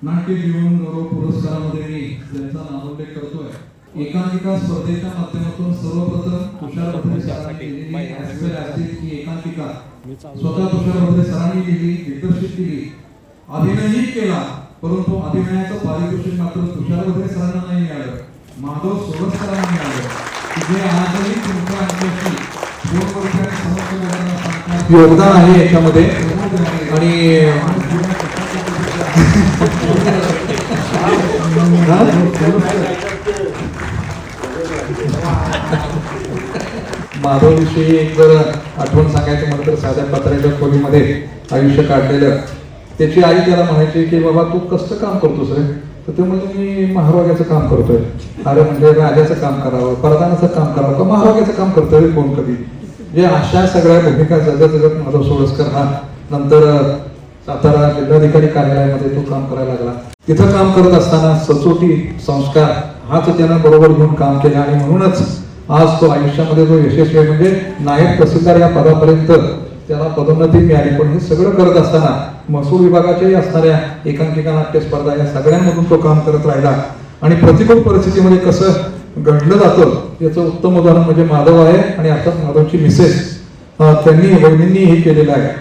नाट्य जीवन गौरव पुरस्कारामध्ये मी त्यांचा नामोल्लेख करतोय। एकांकिका स्पर्धेच्या माध्यमातून सर्वप्रथम तुषार भद्रे सरांनी लिहिलेली ॲस्पेर ॲसिड ही एकांकिका स्वतः तुषार भद्रे सरांनी लिहिली, विकसित केली, अभिनयही केला, परंतु अभिनयाचं पारितोषिक मात्र तुषार भद्रे सरांना नाही मिळालं, माधव सोळस सरांना मिळालं, जे आजही तुमच्या आमच्याशी योगदान आहे याच्यामध्ये। आणि माधवविषयी एक जर आठवण सांगायचं म्हटलं तर साध्या पत्र्याच्या खोलीमध्ये आयुष्य काढलेलं, त्याची आई त्याला म्हणायची की बाबा तू कसं काम करतोस रे? तर ते म्हणजे मी महाराजाचं काम करतोय। अरे म्हणजे राजाचं काम करावं, परदानाचं काम करावं का महाराजाचं काम करतोय कोण कधी? जे अशा सगळ्या भूमिका जगत जगत माधव सोळसकर हा नंतर सातारा जिल्हाधिकारी कार्यालयामध्ये तो काम करायला लागला। तिथं काम करत असताना सचोटी संस्कार हाच त्यानं बरोबर घेऊन काम केलं आणि म्हणूनच आज तो आयुष्यामध्ये जो यशस्वी आहे, म्हणजे नायक तहसीलदार या पदापर्यंत त्याला पदोन्नती मिळाली। पण हे सगळं करत असताना महसूल विभागाच्याही असणाऱ्या एकांकिका नाट्य स्पर्धा या सगळ्यांमधून तो काम करत राहिला आणि प्रतिकूल परिस्थितीमध्ये कसं घडलं जातं याचं उत्तम उदाहरण म्हणजे माधव आहे। आणि आता माधवची मिसेस त्यांनी वहिनींनी हे केलेलं आहे।